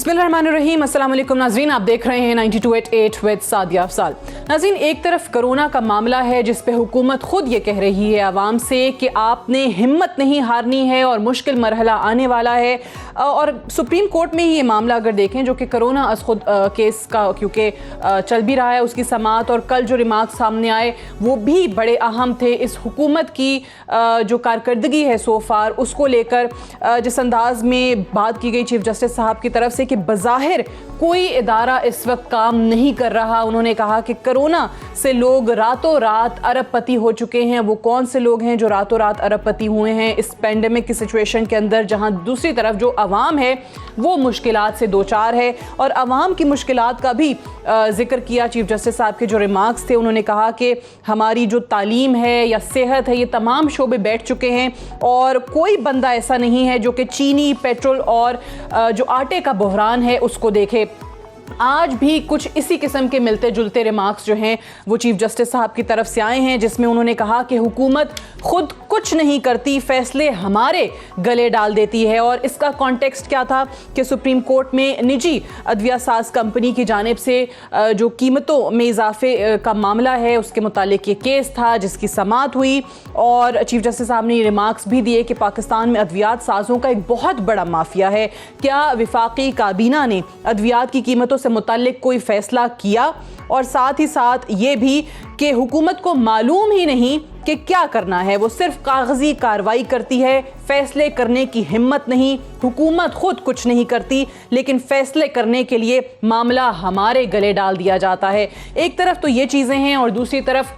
बिस्मिल्लाहिर्रहमानिर्रहीम। अस्सलाम वालेकुम नाज़रीन, आप देख रहे हैं 92.8 विद सादिया अफसाल। नाज़रीन, एक तरफ कोरोना का मामला है जिस पे हुकूमत खुद ये कह रही है आवाम से कि आपने हिम्मत नहीं हारनी है और मुश्किल मरहला आने वाला है। और सुप्रीम कोर्ट में ही ये मामला अगर देखें, जो कि कोरोना अस खुद केस का क्योंकि चल भी रहा है, उसकी समाअत, और कल जो रिमार्क सामने आए वो भी बड़े अहम थे। इस हुकूमत की जो कारकर्दगी है सो फार, उसको लेकर जिस अंदाज में बात की गई चीफ जस्टिस साहब की तरफ से कि बज़ाहिर कोई इदारा इस वक्त काम नहीं कर रहा। उन्होंने कहा कि कोरोना से लोग रातों रात अरबपति हो चुके हैं। वो कौन से लोग हैं जो रातों रात अरबपति हुए हैं इस पेंडेमिक की सिचुएशन के अंदर, जहां दूसरी तरफ जो अवाम है वो मुश्किलात से दो चार है। और अवाम की मुश्किलात का भी जिक्र किया चीफ जस्टिस साहब के जो रिमार्क्स थे। उन्होंने कहा कि हमारी जो तालीम है या सेहत है, ये तमाम शोबे बैठ चुके हैं और कोई बंदा ऐसा नहीं है जो कि चीनी, पेट्रोल और जो आटे का बहरान है उसको देखे। आज भी कुछ इसी किस्म के मिलते जुलते रिमार्क्स जो हैं वो चीफ जस्टिस साहब की तरफ से आए हैं, जिसमें उन्होंने कहा कि हुकूमत खुद कुछ नहीं करती, फैसले हमारे गले डाल देती है। और इसका कॉन्टेक्स्ट क्या था कि सुप्रीम कोर्ट में निजी अदविया साज कंपनी की जानिब से जो कीमतों में इजाफे का मामला है उसके मुतालिक ये केस था जिसकी समाअत हुई। और चीफ जस्टिस साहब ने ये रिमार्क्स भी दिए कि पाकिस्तान में अद्वियात साजों का एक बहुत बड़ा माफिया है। क्या विफाकी काबीना ने अद्वियात की कीमतों से मुताल्लिक कोई फैसला किया? और साथ ही साथ ये भी कि हुकूमत को मालूम ही नहीं कि क्या करना है, वो सिर्फ कागजी कार्रवाई करती है, फैसले करने की हिम्मत नहीं। हुकूमत खुद कुछ नहीं करती लेकिन फैसले करने के लिए मामला हमारे गले डाल दिया जाता है। एक तरफ तो ये चीज़ें हैं और दूसरी तरफ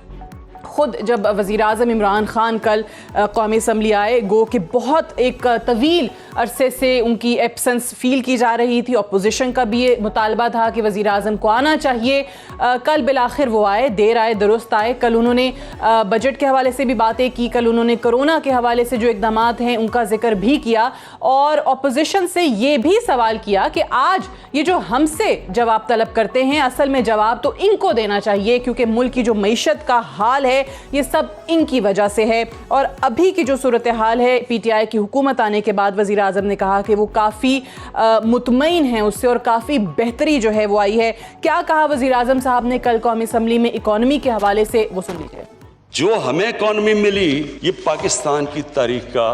खुद जब वज़ीर-ए-आज़म इमरान खान कल कौमी असम्बली आए, गो कि बहुत एक तवील अरसे से उनकी एब्सेंस फील की जा रही थी। अपोजिशन का भी ये मुतालबा था कि वज़ीर-ए-आज़म को आना चाहिए। कल बिलाखिर वो आए, देर आए दुरुस्त आए। कल उन्होंने बजट के हवाले से भी बातें की, कल उन्होंने कोरोना के हवाले से जो इक़दामात हैं उनका जिक्र भी किया और अपोजिशन से ये भी सवाल किया कि आज ये जो हमसे जवाब तलब करते हैं, असल में जवाब तो इनको देना चाहिए क्योंकि मुल्क की जो मईशत का हाल है ये सब इनकी वजह से है। और अभी की जो सूरत हाल है, पीटीआई की हुकूमत आने के बाद वज़ीर आज़म ने कहा कि वो काफ़ी मुतमईन हैं उससे और काफ़ी बेहतरी जो है वो आई है। क्या कहा वज़ीर आज़म साहब ने कल कौमी असम्बली में इकॉनमी के हवाले से, वो सुन लीजिए। जो हमें इकॉनमी मिली, ये पाकिस्तान की तारीख का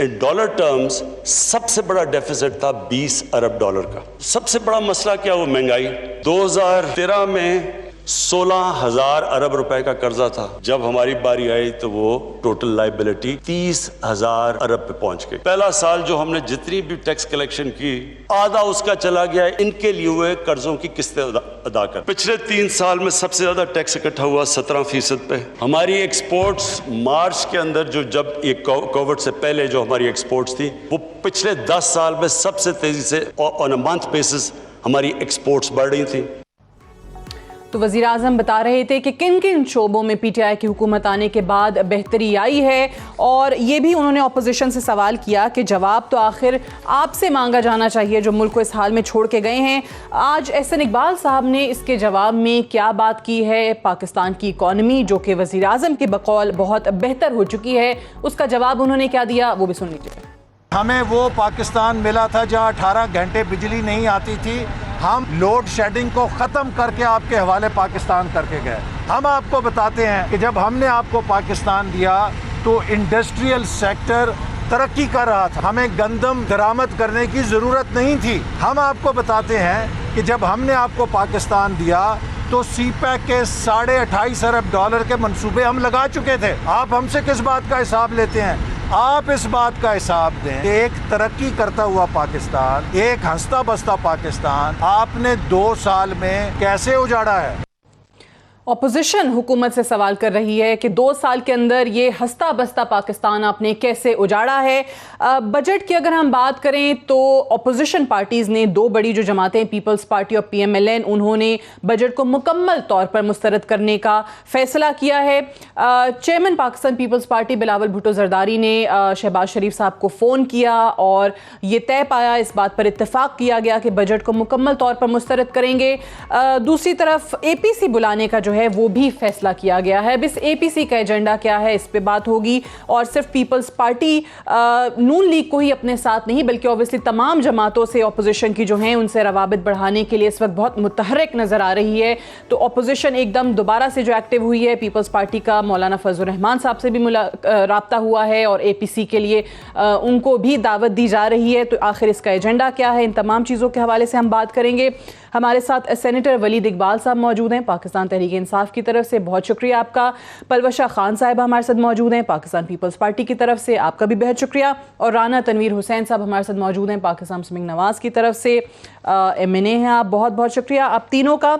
इन डॉलर टर्म्स सबसे बड़ा डेफिसिट था 20 अरब डॉलर का। सबसे बड़ा मसला क्या, वो महंगाई। 2013 में 16,000 अरब रुपए का कर्जा था। जब हमारी बारी आई तो वो टोटल लाइबिलिटी 30,000 अरब पे पहुंच गई। पहला साल जो हमने जितनी भी टैक्स कलेक्शन की, आधा उसका चला गया इनके लिए हुए कर्जों की किस्तें अदा कर। पिछले 3 साल में सबसे ज्यादा टैक्स इकट्ठा हुआ 17% पे। हमारी एक्सपोर्ट्स मार्च के अंदर जब ये कोविड से पहले जो हमारी एक्सपोर्ट्स थी, वो पिछले 10 साल में सबसे तेजी से ऑन अ मंथ बेसिस हमारी एक्सपोर्ट्स बढ़ रही थी। तो वज़ीर आज़म बता रहे थे कि किन किन शोबों में पीटीआई की हुकूमत आने के बाद बेहतरी आई है। और ये भी उन्होंने अपोजिशन से सवाल किया कि जवाब तो आखिर आपसे मांगा जाना चाहिए जो मुल्क को इस हाल में छोड़ के गए हैं। आज एहसन इकबाल साहब ने इसके जवाब में क्या बात की है? पाकिस्तान की इकॉनमी जो कि वज़ीर आज़म के बकौल बहुत बेहतर हो चुकी है, उसका जवाब उन्होंने क्या दिया वो भी सुन लीजिए। हमें वो पाकिस्तान मिला था जहाँ 18 घंटे बिजली नहीं आती थी। हम लोड शेडिंग को ख़त्म करके आपके हवाले पाकिस्तान करके गए। हम आपको बताते हैं कि जब हमने आपको पाकिस्तान दिया तो इंडस्ट्रियल सेक्टर तरक्की कर रहा था, हमें गंदम दरामद करने की ज़रूरत नहीं थी। हम आपको बताते हैं कि जब हमने आपको पाकिस्तान दिया तो सीपैक के 28.5 अरब डॉलर के मंसूबे हम लगा चुके थे। आप हमसे किस बात का हिसाब लेते हैं? आप इस बात का हिसाब दें कि एक तरक्की करता हुआ पाकिस्तान, एक हंसता बसता पाकिस्तान आपने 2 साल में कैसे उजाड़ा है। अपोजिशन हुकूमत से सवाल कर रही है कि 2 साल के अंदर ये हंसता बसता पाकिस्तान आपने कैसे उजाड़ा है। बजट की अगर हम बात करें तो अपोजिशन पार्टीज़ ने 2 बड़ी जो जमातें पीपल्स पार्टी और PMLN, उन्होंने बजट को मुकम्मल तौर पर मुस्तरद करने का फैसला किया है। चेयरमैन पाकिस्तान पीपल्स पार्टी बिलावल भुट्टो जरदारी ने शहबाज शरीफ साहब को फ़ोन किया और ये तय पाया, इस बात पर इत्तेफाक किया गया कि बजट को मुकम्मल तौर पर मुस्तरद करेंगे। दूसरी तरफ APC बुलाने का जो है वो भी फैसला किया गया है। अब इस APC का एजेंडा क्या है, इस पे बात होगी। और सिर्फ पीपल्स पार्टी नून लीग को ही अपने साथ नहीं, बल्कि ऑब्वियसली तमाम जमातों से अपोजिशन की जो हैं उनसे रवाबित बढ़ाने के लिए इस वक्त बहुत मुतहर्रिक नज़र आ रही है। तो अपोजिशन एकदम दोबारा से जो एक्टिव हुई है, पीपल्स पार्टी का मौलाना फजल रहमान साहब से भी राब्ता हुआ है और APC के लिए उनको भी दावत दी जा रही है। तो आखिर इसका एजेंडा क्या है, इन तमाम चीज़ों के हवाले से हम बात करेंगे। हमारे साथ सेनेटर वलीद इकबाल साहब मौजूद हैं पाकिस्तान तहरीक इंसाफ की तरफ से, बहुत शुक्रिया आपका। पलवशा खान साहब हमारे साथ मौजूद हैं पाकिस्तान पीपल्स पार्टी की तरफ से, आपका भी बेहद शुक्रिया। और राना तनवीर हुसैन साहब हमारे साथ मौजूद हैं पाकिस्तान मुस्लिम नवाज़ की तरफ से, MNA हैं आप, बहुत बहुत शुक्रिया आप तीनों का।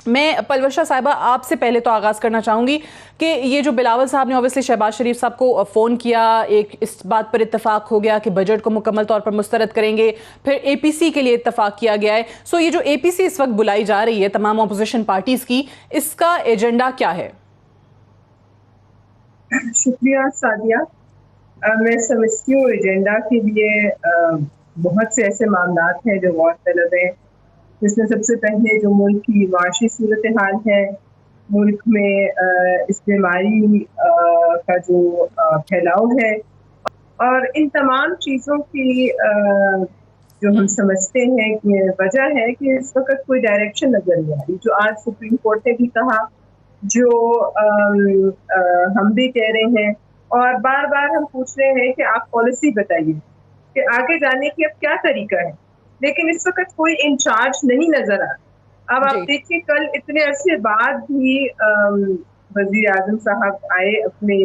मैं पलवशा साहिबा आपसे पहले तो आगाज़ करना चाहूँगी कि ये जो बिलावल साहब ने ऑब्वियसली शहबाज शरीफ साहब को फ़ोन किया, एक इस बात पर इत्तफाक हो गया कि बजट को मुकम्मल तौर पर मुस्तरद करेंगे, फिर APC के लिए इत्तफाक किया गया है। सो ये जो APC इस वक्त बुलाई जा रही है तमाम अपोजिशन पार्टीज़ की, इसका एजेंडा क्या है? शुक्रिया सादिया। मैं समझती हूँ एजेंडा के लिए बहुत से ऐसे मामला हैं जो गौर तलब हैं, जिसमें सबसे पहले जो मुल्क की माशी सूरत हाल है, मुल्क में इस बीमारी का जो फैलाव है, और इन तमाम चीज़ों की जो हम समझते हैं कि वजह है कि इस वक्त कोई डायरेक्शन नजर नहीं आ रही। जो आज सुप्रीम कोर्ट ने भी कहा, जो हम भी कह रहे हैं, और बार बार हम पूछ रहे हैं कि आप पॉलिसी बताइए कि आगे जाने की अब क्या तरीका है, लेकिन इस वक्त कोई इंचार्ज नहीं नजर आ रहा। अब आप देखिए, कल इतने अरसे बाद भी वजीर आजम साहब आए अपने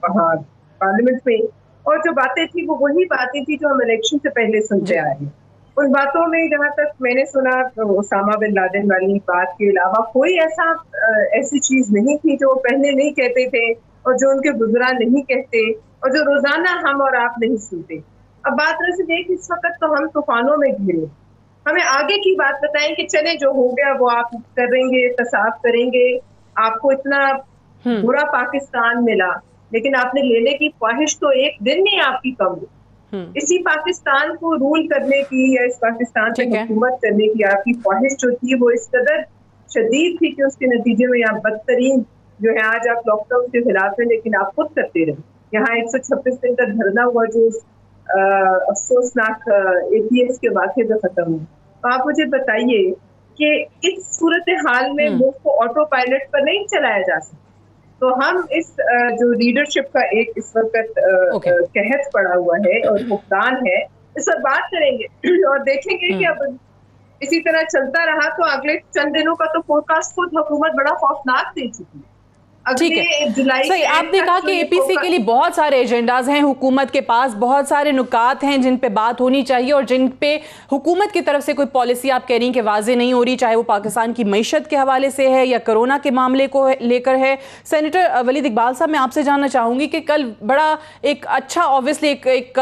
वहाँ पार्लियामेंट में, और जो बातें थी वो वही बातें थी जो हम इलेक्शन से पहले सुनते आ रहे हैं। उन बातों में जहाँ तक मैंने सुना, ओसामा बिन लादेन वाली बात के अलावा कोई ऐसी चीज नहीं थी जो पहले नहीं कहते थे और जो उनके बुजुर्ग नहीं कहते और जो रोजाना हम और आप नहीं सुनते। अब बात रही देख, इस वक्त तो हम तूफानों में घिरे, हमें आगे की बात बताएं कि चले जो हो गया वो आप करेंगे, तसाफ करेंगे, आपको इतना बुरा पाकिस्तान मिला, लेकिन आपने लेने की ख्वाहिश तो एक दिन नहीं आपकी कम हुई। इसी पाकिस्तान को रूल करने की या इस पाकिस्तान पे हुकूमत करने की आपकी ख्वाहिश जो थी वो इस कदर शदीद थी कि उसके नतीजे में आप बदतरीन जो है, आज आप लॉकडाउन के खिलाफ है लेकिन आप खुद करते रहे। यहाँ 126 दिन का धरना हुआ जो अफसोसनाक APS के वाक़े पे खत्म हुआ। तो आप मुझे बताइए कि इस सूरत हाल में मुल्क को ऑटो पायलट पर नहीं चलाया जा सकता। तो हम इस जो लीडरशिप का एक इस वक्त कहत पड़ा हुआ है और भुगतान है, इस पर बात करेंगे और देखेंगे कि अब इसी तरह चलता रहा तो अगले चंद दिनों का तो फोरकास्ट खुद हुकूमत बड़ा खौफनाक दे चुकी है। ठीक है, सही आपने कहा कि APC के लिए बहुत सारे एजेंडाज हैं, हुकूमत के पास बहुत सारे नुकात हैं जिन पे बात होनी चाहिए और जिन पे हुकूमत की तरफ से कोई पॉलिसी आप कह रही हैं कि वाजे नहीं हो रही, चाहे वो पाकिस्तान की मईशत के हवाले से है या कोरोना के मामले को लेकर है। सेनेटर वलीद इकबाल साहब, मैं आपसे जानना चाहूँगी कि कल बड़ा एक अच्छा ऑब्वियसली एक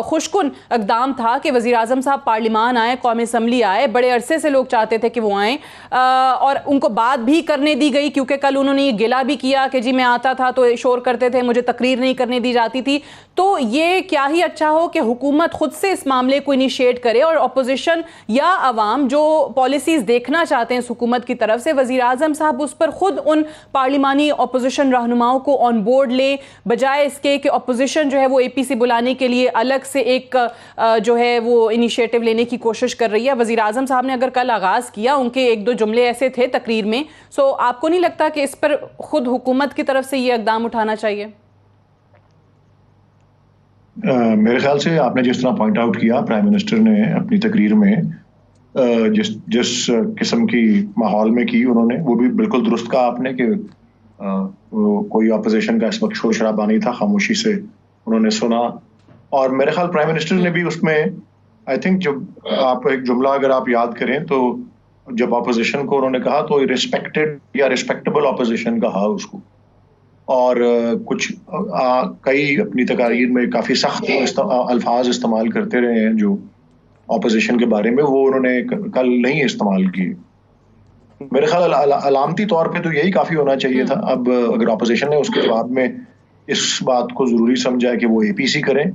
खुशकुन इक़दाम था कि वज़ीर आज़म साहब पार्लियामान आए, कौमी असम्बली आए, बड़े अरसे से लोग चाहते थे कि वो आएँ और उनको बात भी करने दी गई, क्योंकि कल उन्होंने ये गिला भी किया कि जी मैं आता था तो शोर करते थे, मुझे तकरीर नहीं करने दी जाती थी। तो ये क्या ही अच्छा हो कि हुकूमत खुद से इस मामले को इनिशिएट करे और अपोजिशन या अवाम जो पॉलिसीज देखना चाहते हैं इस हुकूमत की तरफ से, वज़ीर आज़म साहब उस पर खुद उन पार्लिमानी अपोजिशन रहनुमाओं को ऑन बोर्ड ले, बजाय इसके कि अपोजिशन जो है वो APC बुलाने के लिए अलग से एक जो है वो इनिशिएटिव लेने की कोशिश कर रही है। वज़ीर आज़म साहब ने अगर कल आगाज़ किया, उनके एक दो जुमले ऐसे थे तकरीर में, सो आपको नहीं लगता कि इस पर खुद हुकूमत की तरफ से ये इक़दाम उठाना चाहिए? मेरे ख्याल से आपने जिस तरह पॉइंट आउट किया, प्राइम मिनिस्टर ने अपनी तकरीर में जिस किस्म की माहौल में की उन्होंने, वो भी बिल्कुल दुरुस्त कहा आपने कि कोई अपोजिशन का इस वक्त शोर शराबा नहीं था, खामोशी से उन्होंने सुना। और मेरे ख्याल प्राइम मिनिस्टर ने भी उसमें आई थिंक जब आप एक जुमला अगर आप याद करें तो जब अपोजिशन को उन्होंने कहा तो रिस्पेक्टेड या रिस्पेक्टेबल अपोजिशन कहा उसको, और कुछ कई अपनी तकारीर में काफ़ी सख्त अल्फाज इस्तेमाल करते रहे हैं जो अपोजिशन के बारे में, वो उन्होंने कल नहीं इस्तेमाल किए। मेरे ख्याल अलामती तौर पे तो यही काफ़ी होना चाहिए था। अब अगर अपोजिशन ने उसके जवाब में इस बात को ज़रूरी समझा है कि वो APC करें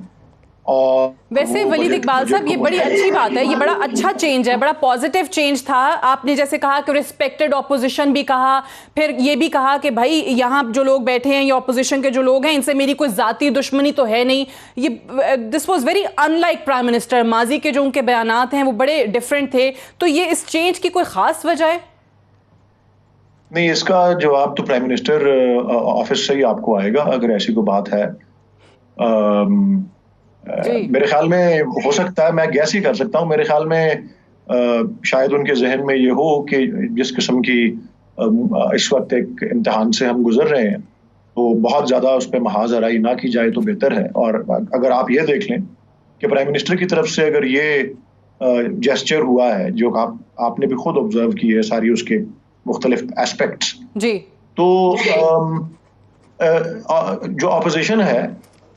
और वैसे वो वलीद बजट- इकबाल बजट साहब, ये को बड़ी मजबूत अच्छी बात है, ये करने बड़ा के लिए- अच्छा चेंज है, बड़ा पॉजिटिव चेंज था। आपने जैसे कहा कि रिस्पेक्टेड ऑपोजिशन भी कहा, फिर ये भी कहा कि भाई यहाँ जो लोग बैठे हैं, ये ऑपोजिशन के जो लोग हैं, इनसे मेरी कोई जाती दुश्मनी तो है नहीं। ये this was very unlike prime minister. माजी के जो उनके बयानात हैं वो बड़े डिफरेंट थे। तो ये इस चेंज की कोई खास वजह है? नहीं, इसका जवाब तो प्राइम मिनिस्टर ऑफिस से ही आपको आएगा अगर ऐसी कोई बात है। मेरे ख्याल में हो सकता है, मैं गैस ही कर सकता हूँ, मेरे ख्याल में शायद उनके जहन में ये हो कि जिस किस्म की इस वक्त एक इम्तिहान से हम गुजर रहे हैं तो बहुत ज़्यादा उस पर महाजराई ना की जाए तो बेहतर है। और अगर आप ये देख लें कि प्राइम मिनिस्टर की तरफ से अगर ये जेस्चर हुआ है जो आपने भी खुद ऑब्जर्व की है सारी उसके मुख्तलिफ एस्पेक्ट्स, जी, तो जो अपोजिशन है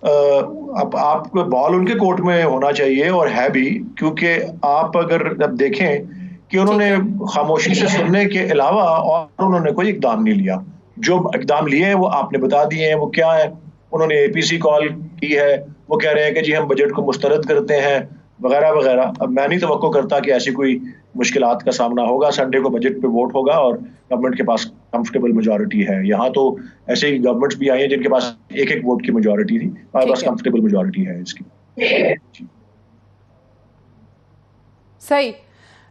अब आपको बॉल उनके कोर्ट में होना चाहिए और है भी, क्योंकि आप अगर अब देखें कि उन्होंने खामोशी से सुनने के अलावा और उन्होंने कोई इकदाम नहीं लिया। जो इकदाम लिए हैं वो आपने बता दिए हैं, वो क्या है। उन्होंने एपीसी कॉल की है, वो कह रहे हैं कि जी हम बजट को मुस्तरद करते हैं वगैरह वगैरह। अब मैं नहीं तवक्को करता कि ऐसी कोई मुश्किलात का सामना होगा। संडे को बजट पे वोट होगा और गवर्नमेंट के पास कंफर्टेबल मेजॉरिटी है। यहाँ तो ऐसे ही गवर्नमेंट्स भी आई हैं जिनके पास एक एक वोट की मेजॉरिटी थी, हमारे पास कंफर्टेबल मेजॉरिटी है इसकी। सही।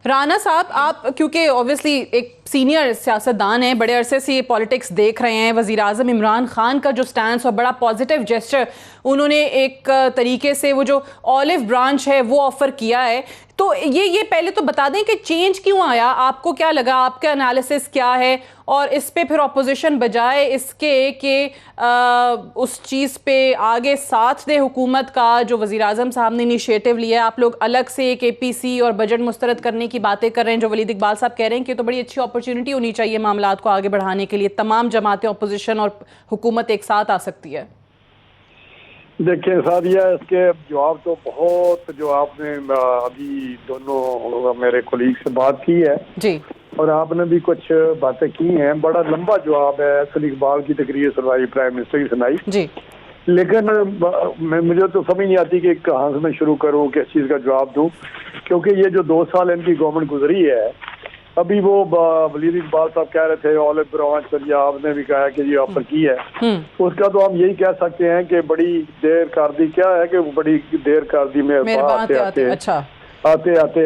राना साहब, आप क्योंकि ऑब्वियसली एक सीनियर सियासतदान हैं, बड़े अरसे से ये पॉलिटिक्स देख रहे हैं, वज़ीर आज़म इमरान खान का जो स्टैंड और बड़ा पॉजिटिव जेस्चर उन्होंने एक तरीके से वो जो ऑलिव ब्रांच है वो ऑफ़र किया है, तो ये पहले तो बता दें कि चेंज क्यों आया, आपको क्या लगा, आपका एनालिसिस क्या है, और इस पे फिर ऑपोजिशन बजाय इसके कि उस चीज़ पे आगे साथ दे हुकूमत का जो वज़ीर आज़म साहब ने इनिशिएटिव लिया, आप लोग अलग से एक एपीसी और बजट मुस्तरद करने की बातें कर रहे हैं, जो वलीद इकबाल साहब कह रहे हैं कि तो बड़ी अच्छी अपॉर्चुनिटी होनी चाहिए मामलात को आगे बढ़ाने के लिए, तमाम जमातें ऑपोजिशन और हुकूमत एक साथ आ सकती है। देखिए सादिया, इसके जवाब तो बहुत, जो आपने अभी दोनों मेरे कोलीग से बात की है जी, और आपने भी कुछ बातें की हैं, बड़ा लंबा जवाब है। असल इकबाल की तकरीर सुनाई, प्राइम मिनिस्टर की सुनाई जी, लेकिन मुझे तो समझ नहीं आती कि कहाँ से मैं शुरू करूँ, किस चीज़ का जवाब दूँ, क्योंकि ये जो 2 साल इनकी गवर्नमेंट गुजरी है, अभी वो वलीद इकबाल साहब कह रहे थे ऑलिव ब्रांच पर, या आपने भी कहा कि ये ऑफर की है, उसका तो हम यही कह सकते हैं कि बड़ी देर कर दी। क्या है कि बड़ी देर कर दी में आते आते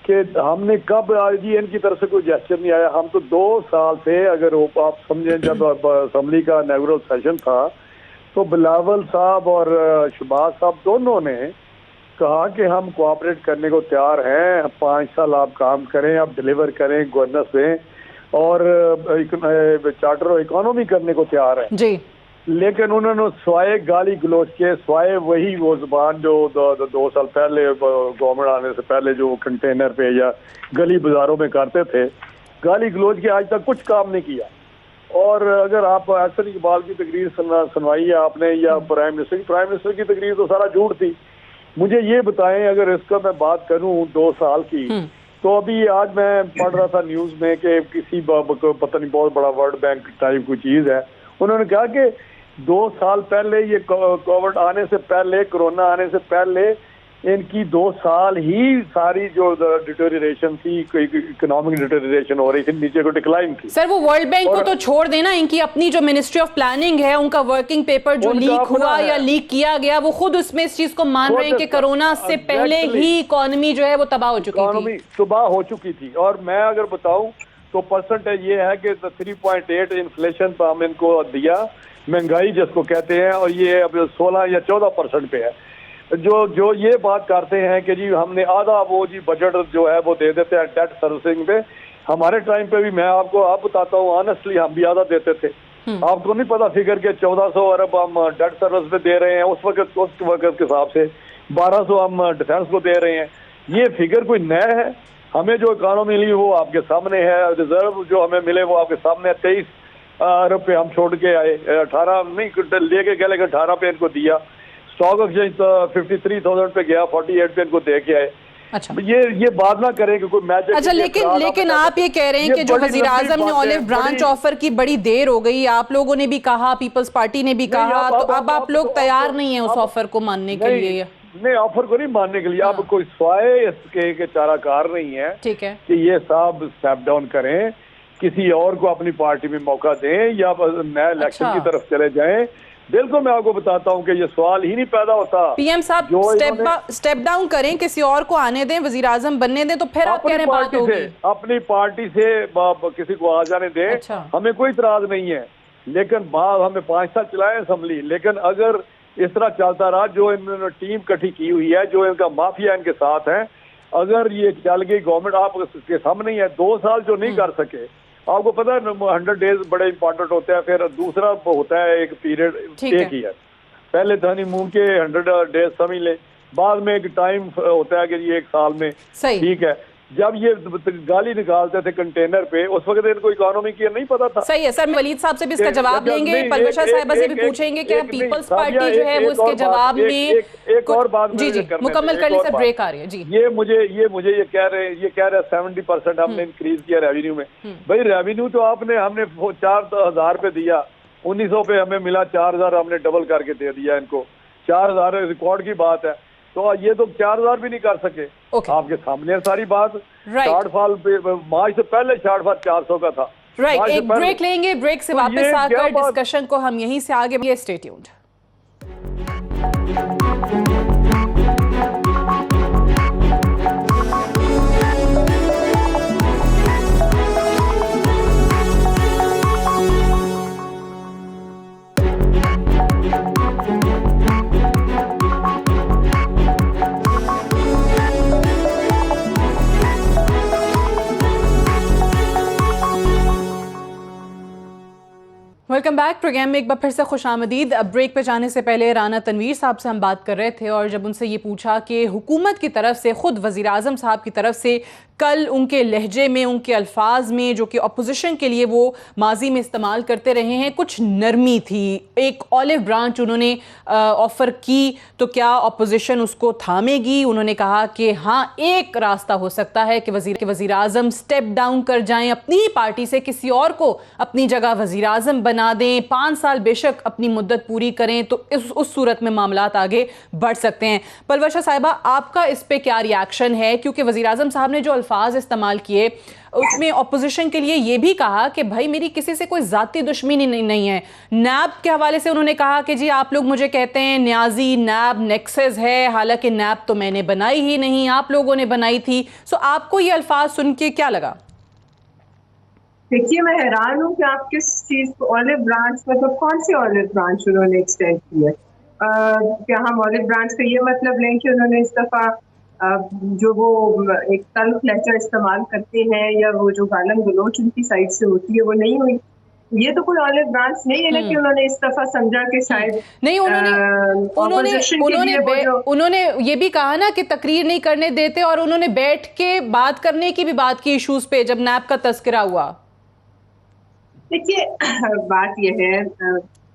कि हमने कब आज ही इनकी तरफ से कोई जेस्चर नहीं आया। हम तो 2 साल से, अगर आप समझें, जब असम्बली का इनॉग्रेल सेशन था तो बिलावल साहब और शहबाज साहब दोनों ने कहा कि हम कोऑपरेट करने को तैयार हैं, 5 साल आप काम करें, आप डिलीवर करें, गवर्नेंस दें और चार्टर और इकोनॉमी करने को तैयार हैं जी। लेकिन उन्होंने स्वाय गाली गलोच के, स्वाय वही वो जुबान जो 2 साल पहले गवर्नमेंट आने से पहले जो कंटेनर पे या गली बाजारों में करते थे, गाली गलोच के आज तक कुछ काम नहीं किया। और अगर आप अहसन इकबाल की तकरीर सुनवाई है आपने, या प्राइम मिनिस्टर की तकरीर तो सारा झूठ थी। मुझे ये बताएं, अगर इसका मैं बात करूं 2 साल की, तो अभी आज मैं पढ़ रहा था न्यूज में कि किसी पता नहीं बहुत बड़ा वर्ल्ड बैंक टाइप कोई चीज है, उन्होंने कहा कि 2 साल पहले, ये कोविड आने से पहले, कोरोना आने से पहले, इनकी 2 साल ही सारी जो डिटोरिएशन थी, इकोनॉमिक डिटोरिएशन हो रही थी, नीचे को डिक्लाइन थी। सर वो वर्ल्ड बैंक को तो छोड़ देना, इनकी अपनी जो मिनिस्ट्री ऑफ प्लानिंग है, उनका वर्किंग पेपर जो लीक हुआ या लीक किया गया, वो खुद उसमें इस चीज को मान रहे हैं कि कोरोना से पहले ही इकोनॉमी जो है वो तबाह हो चुकी थी। और मैं अगर बताऊं तो परसेंटेज ये है कि 3.8 इन्फ्लेशन पर हम इनको दिया, महंगाई जिसको कहते हैं, और ये अब 16 या 14% पे है। जो ये बात करते हैं कि जी हमने आधा वो जी बजट जो है वो दे देते हैं डेट सर्विसिंग पे, हमारे टाइम पे भी मैं आपको बताता हूँ ऑनेस्टली, हम भी आधा देते थे। आपको नहीं पता फिगर के 1400 अरब हम डेट सर्विस पे दे रहे हैं उस वक्त के हिसाब से, 1200 हम डिफेंस को दे रहे हैं। ये फिगर कोई नया है? हमें जो इकोनॉमी मिली वो आपके सामने है, रिजर्व जो हमें मिले वो आपके सामने है। 23 अरब पे हम छोड़ के आए, 18 नहीं लेके गए, लेकिन 18 पे इनको दिया। स्टॉक एक्सचेंज 53,000 पे गया, 48 पे इनको दे के आए। अच्छा, ये बात ना करें कि कोई मैजिक। अच्छा, लेकिन आप ये कह रहे हैं कि जो वजीर आजम ने ऑलिव ब्रांच ऑफर की बड़ी देर हो गई, आप लोगों ने भी कहा, पीपल्स पार्टी ने भी कहा, तो अब आप लोग तैयार नहीं है उस ऑफर को मानने के लिए? नहीं, ऑफर को नहीं मानने के लिए अब कोई स्वाय इसके के चाराकार नहीं है। ठीक है कि ये साहब स्टेप डाउन करें, किसी और को अपनी पार्टी में मौका दें या नए इलेक्शन की तरफ चले जाएं। बिल्कुल, मैं आपको बताता हूं कि ये सवाल ही नहीं पैदा होता। पीएम साहब स्टेप डाउन करें, किसी और को आने दें, वजीर आजम बनने दें, तो फिर आप कह रहे हैं बात होगी। अपनी पार्टी से किसी को आ जाने दें। अच्छा। हमें कोई इतराज नहीं है, लेकिन बाद हमें 5 साल चलाए असेंबली, लेकिन अगर इस तरह चलता रहा, जो इन्होंने टीम इकट्ठी की हुई है, जो इनका माफिया इनके साथ है, अगर ये चल गई गवर्नमेंट आपके सामने ही है, 2 साल जो नहीं कर सके, आपको पता है 100 डेज बड़े इंपॉर्टेंट होते हैं, फिर दूसरा होता है एक पीरियड एक ही है। पहले तो हनीमून के 100 डेज समझ ले, बाद में एक टाइम होता है कि ये 1 साल में, ठीक है। जब ये गाली निकालते थे कंटेनर पे, उस वक्त इनको इकोनॉमी की नहीं पता था। सही है सर, वलीद साहब से भी इसका जवाब लेंगे, परवेशा साहिबा से भी पूछेंगे कि पीपल्स पार्टी जो है वो इसके जवाब में एक और बात जी मुकम्मल कर ली सर, ब्रेक आ रही है जी। ये मुझे ये कह रहे 70% हमने इंक्रीज किया रेवेन्यू में। भाई रेवेन्यू तो हमने 4,000 पे दिया, 1900 पे हमें मिला, 4,000 हमने डबल करके दे दिया इनको, 4,000 रिकॉर्ड की बात है। तो ये तो 4,000 भी नहीं कर सके। आपके सामने है सारी बात। शॉर्टफॉल मार्च से पहले शॉर्टफॉल 400 का था। राइट, एक ब्रेक लेंगे, ब्रेक से वापस आकर डिस्कशन को हम यहीं से आगे। Stay tuned. Welcome back. Program में एक बार फिर से खुशामदीद। अब ब्रेक पे जाने से पहले राना तनवीर साहब से हम बात कर रहे थे और जब उनसे ये पूछा कि हुकूमत की तरफ से, खुद वज़ीर आज़म साहब की तरफ से कल उनके लहजे में, उनके अल्फाज में, जो कि अपोजिशन के लिए वो माजी में इस्तेमाल करते रहे हैं, कुछ नरमी थी, एक ऑलिव ब्रांच उन्होंने ऑफ़र की, तो क्या अपोजिशन उसको थामेगी? उन्होंने कहा कि हाँ, एक रास्ता हो सकता है कि वज़ीर आज़म स्टेप डाउन कर जाएं, अपनी ही पार्टी से किसी और को अपनी जगह वज़ीर आज़म बना दें, 5 साल बेशक अपनी मुद्दत पूरी करें, तो उस सूरत में मामलात आगे बढ़ सकते हैं। परवेशा साहिबा, आपका इस पे क्या रिएक्शन है? क्योंकि वज़ीर आज़म साहब ने जो अल्फाज इस्तेमाल किए उसमें अपोजिशन के लिए ये भी कहा कि भाई मेरी किसी से कोई ज़ाती दुश्मनी नहीं है। नैब के हवाले से उन्होंने कहा कि जी आप लोग मुझे कहते हैं न्याजी नैब नेक्सस है, हालांकि नैब तो मैंने बनाई ही नहीं, आप लोगों ने बनाई थी। सो आपको ये अल्फाज सुन के क्या लगा? देखिए, मैं हैरान हूँ कि आप किस चीज को ऑलिव ब्रांच, मतलब कौन सी ऑलिव ब्रांच उन्होंने एक्सटेंड की है? क्या हम ऑलिव ब्रांच का ये मतलब लें कि उन्होंने इस दफा जो वो एक तल्ख लहजा इस्तेमाल करते हैं या वो जो गालम गलोच उनकी साइड से होती है वो नहीं हुई? ये तो कोई ऑलिव ब्रांच नहीं है ना कि उन्होंने इस दफा समझा कि शायद नहीं। उन्होंने ये भी कहा ना कि तकरीर नहीं करने देते, और उन्होंने बैठ के बात करने की भी बात की इशूज पे जब नैब का तस्करा हुआ। देखिए, बात यह है,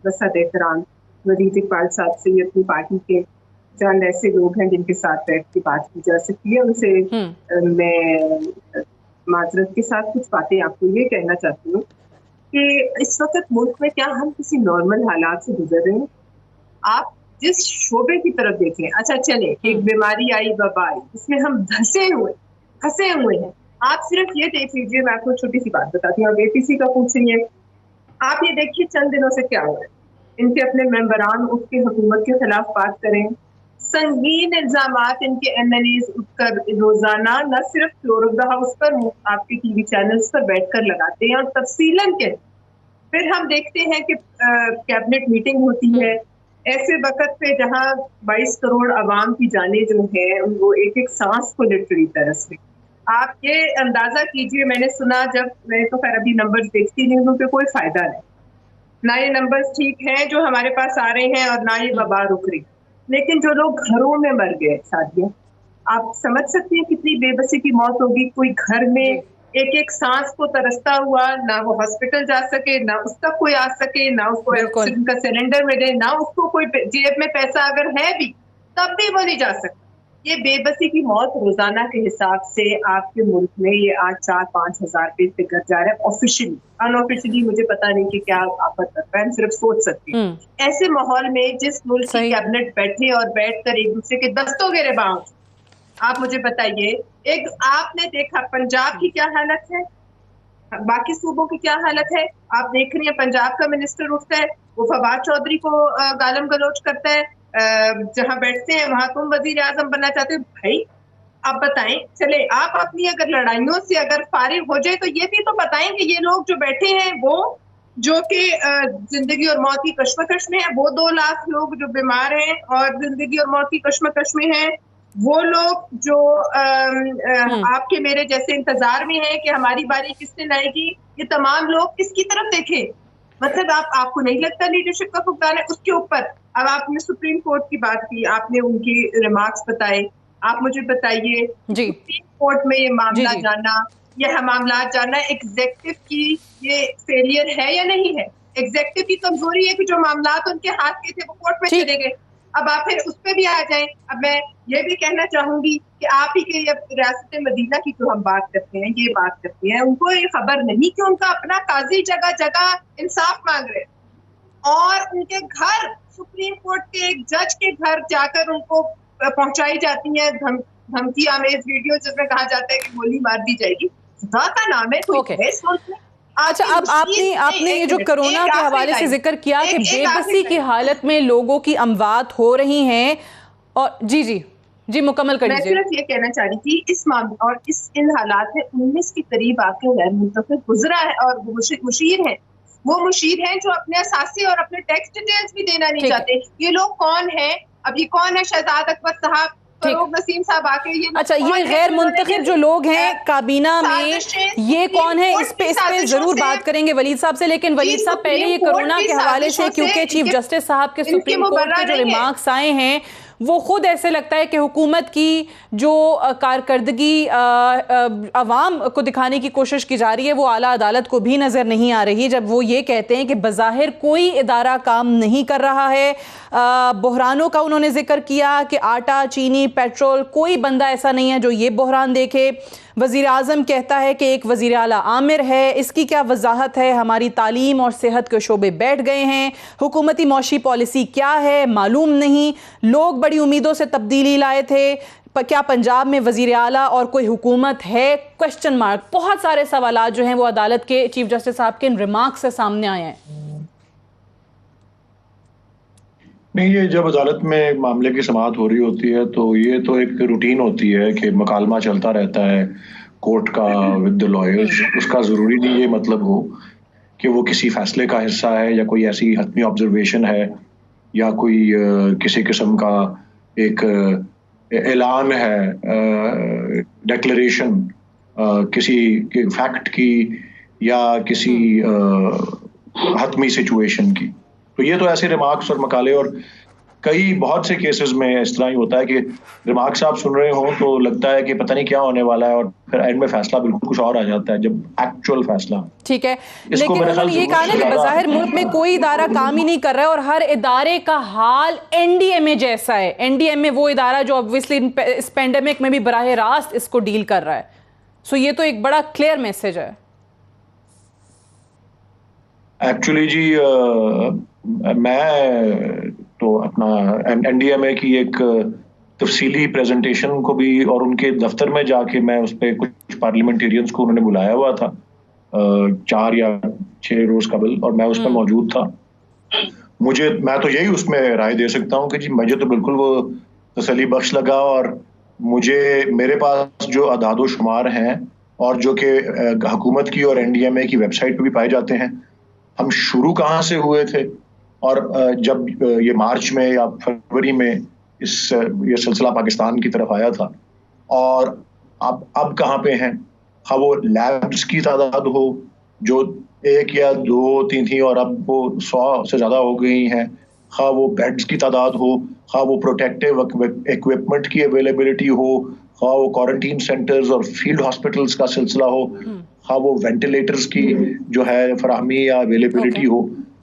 बसत एहतराम वलीद इकबाल साहब से, ये अपनी पार्टी के चंद ऐसे लोग हैं जिनके साथ बैठ के बात की जा सकती है, उनसे मैं माजरत के साथ कुछ बातें आपको ये कहना चाहती हूँ कि इस वक्त मुल्क में क्या हम किसी नॉर्मल हालात से गुजर रहे हैं? आप जिस शोबे की तरफ देखें, अच्छा चले एक बीमारी आई, वबा आई, इसमें हम धंसे हुए हैं। आप सिर्फ ये देख लीजिए, मैं आपको छोटी सी बात बताती हूँ, आप APC का पूछ रही हैं, आप ये देखिए चंद दिनों से क्या हो रहा है। इनके अपने मेंबरान उठ के हुकूमत के खिलाफ बात करें, संगीन इल्जामात इनके MLAs उठकर रोजाना न सिर्फ फ्लोर ऑफ द हाउस पर, आपके TV चैनल्स पर बैठकर लगाते हैं और तफसीलन के फिर हम देखते हैं कि कैबिनेट मीटिंग होती है ऐसे वक्त पे जहां 22 करोड़ आवाम की जानें जो है वो एक एक सांस को लिटरली तरस रही। आप ये अंदाजा कीजिए, मैंने सुना, जब मैं तो खैर अभी नंबर्स देखती नहीं हूँ कि कोई फायदा नहीं, ना ये नंबर्स ठीक हैं जो हमारे पास आ रहे हैं और ना ये वबा रुक रही, लेकिन जो लोग घरों में मर गए साथियों, आप समझ सकते हैं कितनी बेबसी की मौत होगी। कोई घर में एक एक सांस को तरसता हुआ, ना वो हॉस्पिटल जा सके, ना उस तक कोई आ सके, ना उसको ऑक्सीजन का सिलेंडर मिले, ना उसको कोई जेब में पैसा अगर है भी तब भी वो नहीं जा सकता। ये बेबसी की मौत रोजाना के हिसाब से आपके मुल्क में ये 8-4-5 हज़ार पे फिगर जा रहा है ऑफिशियली। अनऑफिशियली मुझे पता नहीं कि क्या आफत करता है, मैं सिर्फ सोच सकती हूँ। ऐसे माहौल में जिस मुल्क की कैबिनेट बैठे और बैठकर एक दूसरे के दस्तों गिरेबान, आप मुझे बताइए, एक आपने देखा पंजाब की क्या हालत है, बाकी सूबों की क्या हालत है। आप देख रही हैं पंजाब का मिनिस्टर उठता है, वो फवाद चौधरी को गालम गलौज करता है, जहां बैठते हैं वहां तुम वजीर आजम बनना चाहते हो। भाई आप बताएं, चले आप अपनी अगर लड़ाइयों से अगर फारिग हो जाए तो ये भी तो बताएं कि ये लोग जो बैठे हैं वो जो कि जिंदगी और मौत की कश्मकश में है, वो 2 लाख लोग जो बीमार हैं और जिंदगी और मौत की कश्मकश में हैं, वो लोग जो आपके मेरे जैसे इंतजार में है कि हमारी बारी किसने लाएगी, ये तमाम लोग किसकी तरफ देखें। मतलब आपको नहीं लगता लीडरशिप का फुकदान है उसके ऊपर। अब आपने सुप्रीम कोर्ट की बात की, आपने उनकी रिमार्क्स बताए, आप मुझे बताइए सुप्रीम कोर्ट में ये मामला जाना, यह मामला जाना एग्जेक्टिव की ये फेलियर है या नहीं है? एग्जेक्टिव की कमजोरी है कि जो मामला उनके हाथ के थे वो कोर्ट में चले गए। अब आप फिर उस पर भी आ जाएं। अब मैं ये भी कहना चाहूंगी कि आप ही के रियासत मदीना की जो हम बात करते हैं, ये बात करते हैं, उनको ये खबर नहीं कि उनका अपना काजी जगह जगह इंसाफ मांग रहे हैं और उनके घर सुप्रीम कोर्ट के एक जज के घर जाकर उनको पहुंचाई जाती है धमकी आमेज वीडियो जिसमें कहा जाता है कि गोली मार दी जाएगी। खुदा का नाम है कोई अच्छा, अब आपने ये जो कोरोना के हवाले से जिक्र किया कि बेबसी की हालत में लोगों की अमवात हो रही हैं, और जी मुकम्मल कर लीजिए। मैं सिर्फ ये कहना चाह रही थी इस मामले और इन हालात में 19 के करीब आके गैर मुंतफिक गुजरा है और मुशीर है, वो मुशीर हैं जो अपने असासी और अपने टैक्स डिटेल्स भी देना नहीं चाहते। ये लोग कौन है? अब ये कौन है? शहजाद अकबर साहब, फरूक नसीम साहब आके ये अच्छा, ये गैर मुंतखब जो लोग हैं काबीना में, ये कौन है? इस पे जरूर बात करेंगे वलीद साहब से, लेकिन वलीद साहब पहले ये कोरोना के हवाले से, क्योंकि चीफ जस्टिस साहब के सुप्रीम कोर्ट के जो रिमार्क्स आए हैं वो खुद ऐसे लगता है कि हुकूमत की जो कारकर्दगी अवाम को दिखाने की कोशिश की जा रही है वो आला अदालत को भी नज़र नहीं आ रही, जब वो ये कहते हैं कि बज़ाहिर कोई इदारा काम नहीं कर रहा है। बहरानों का उन्होंने जिक्र किया कि आटा, चीनी, पेट्रोल, कोई बंदा ऐसा नहीं है जो ये बहरान देखे। वज़ीर आज़म कहता है कि एक वज़ीर आला आमिर है, इसकी क्या वजाहत है? हमारी तालीम और सेहत के शोबे बैठ गए हैं, हुकूमती मौशी पॉलिसी क्या है मालूम नहीं, लोग बड़ी उम्मीदों से तब्दीली लाए थे, क्या पंजाब में वज़ीर आला और कोई हुकूमत है? Question mark. बहुत सारे सवालात जो हैं वो अदालत के चीफ जस्टिस साहब के इन रिमार्क्स से सामने आए हैं। नहीं, ये जब अदालत में मामले की समाअत हो रही होती है तो ये तो एक रूटीन होती है कि मुकालमा चलता रहता है कोर्ट का विद द लॉयर्स। उसका ज़रूरी नहीं ये मतलब हो कि वो किसी फैसले का हिस्सा है या कोई ऐसी हतमी ऑब्जर्वेशन है या कोई किसी किस्म का एक ऐलान है, डिक्लेरेशन किसी के फैक्ट की या किसी हतमी सिचुएशन की। तो ये तो ऐसे रिमार्क्स और मकाले और कई बहुत से केसेस में इस तरह ही होता है कि रिमार्क्स आप सुन रहे हो तो लगता है कि पता नहीं क्या होने वाला है और फिर एंड में फैसला बिल्कुल कुछ और आ जाता है जब एक्चुअल फैसला। ठीक है, लेकिन उन्होंने ये कहा ना कि बज़ाहिर मुल्क में कोई इदारा काम ही नहीं कर रहा है और हर इदारे का हाल एनडीएमए जैसा है। एनडीएमए वो इदारा जो ऑब्वियसली इस पेंडेमिक में भी बराह रास्त इसको डील कर रहा है। सो ये तो एक बड़ा क्लियर मैसेज है। एक्चुअली जी मैं तो अपना एनडीएमए की एक तफसीली प्रेजेंटेशन को भी और उनके दफ्तर में जाके मैं उस पर कुछ पार्लियामेंटेरियंस को उन्होंने बुलाया हुआ था 4 या 6 रोज कबल और मैं उस पर मौजूद था। मैं तो यही उसमें राय दे सकता हूँ कि जी मुझे तो बिल्कुल वो तसल्ली बख्श लगा और मेरे पास जो अदाद शुमार हैं और जो कि हुकूमत की और एनडीएमए की वेबसाइट पर भी पाए जाते हैं, हम शुरू कहाँ से हुए थे और जब ये मार्च में या फरवरी में ये सिलसिला पाकिस्तान की तरफ आया था और अब कहाँ पे हैं। हाँ, वो लैब्स की तादाद हो जो 1 या 2 3 थी और अब वो 100 से ज़्यादा हो गई हैं। हाँ, वो बेड्स की तादाद हो, हाँ वो प्रोटेक्टिव इक्विपमेंट की अवेलेबिलिटी हो, हाँ वो क्वारंटीन सेंटर्स और फील्ड हॉस्पिटल्स का सिलसिला हो, हाँ वो वेंटिलेटर्स की जो है फराहमी या अवेलेबिलिटी हो।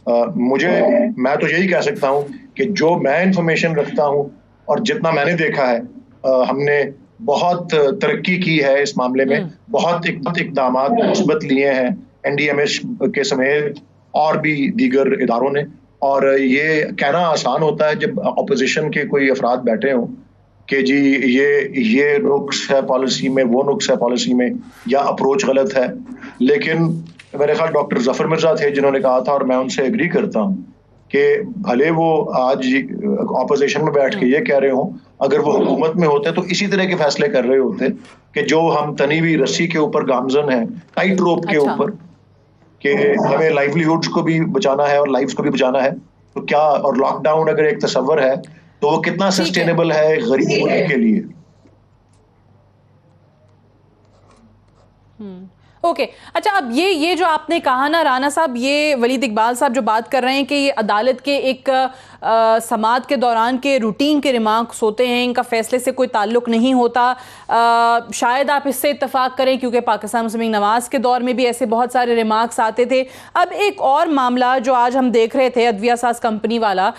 मैं तो यही कह सकता हूँ कि जो मैं इंफॉर्मेशन रखता हूँ और जितना मैंने देखा है हमने बहुत तरक्की की है इस मामले में, बहुत इकदाम मुस्बत लिए हैं NDMH के समेत और भी दीगर इदारों ने। और ये कहना आसान होता है जब अपोजिशन के कोई अफराद बैठे हों कि जी ये नुक्स है पॉलिसी में, वो नुक्स है पॉलिसी में, या अप्रोच गलत है। लेकिन मेरे ख्याल डॉक्टर जफर मिर्जा थे जिन्होंने कहा था, और मैं उनसे एग्री करता हूँ, कि भले वो आज ऑपोजिशन में बैठ के ये कह रहे हों, अगर वो हुकूमत में होते तो इसी तरह के फैसले कर रहे होते कि जो हम तनी हुई रस्सी के ऊपर गामजन है, टाइट रोप के ऊपर, कि हमें लाइवलीहुड्स को भी बचाना है और लाइव्स को भी बचाना है। तो क्या, और लॉकडाउन अगर एक तस्वर है तो वो कितना सस्टेनेबल है गरीब मुल्क के लिए। ओके अच्छा, अब ये जो आपने कहा ना राना साहब, ये वलीद इकबाल साहब जो बात कर रहे हैं कि ये अदालत के एक समाअत के दौरान के रूटीन के रिमार्क्स होते हैं, इनका फैसले से कोई ताल्लुक नहीं होता। शायद आप इससे इत्तफाक करें क्योंकि पाकिस्तान मुस्लिम लीग नवाज के दौर में भी ऐसे बहुत सारे रिमार्क्स आते थे। अब एक और मामला जो आज हम देख रहे थे, अदविया साज कंपनी वाला,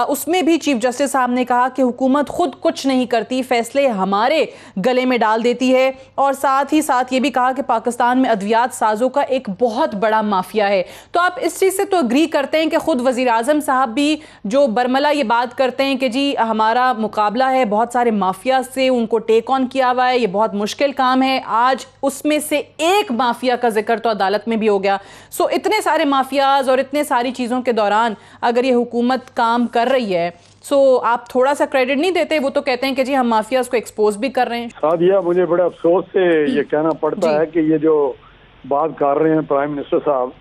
उसमें भी चीफ जस्टिस साहब ने कहा कि हुकूमत खुद कुछ नहीं करती, फैसले हमारे गले में डाल देती है। और साथ ही साथ ये भी कहा कि पाकिस्तान में अद्वियात साजों का एक बहुत बड़ा माफिया है। तो आप इस चीज़ से तो अग्री करते हैं कि खुद वज़ीर आज़म साहब भी जो बरमला ये बात करते हैं कि जी हमारा मुकाबला है बहुत सारे माफिया से, उनको टेक ऑन किया हुआ है, ये बहुत मुश्किल काम है। आज उसमें से एक माफिया का जिक्र तो अदालत में भी हो गया। सो इतने सारे माफियाज और इतने सारी चीज़ों के दौरान अगर ये हुकूमत काम कर रही है, सो आप थोड़ा सा क्रेडिट नहीं देते? वो तो कहते हैं कि जी हम माफियाज को एक्सपोज भी कर रहे हैं। सादिया, मुझे बड़े अफसोस से ये कहना पड़ता है कि ये जो बात कर रहे हैं प्राइम मिनिस्टर साहब,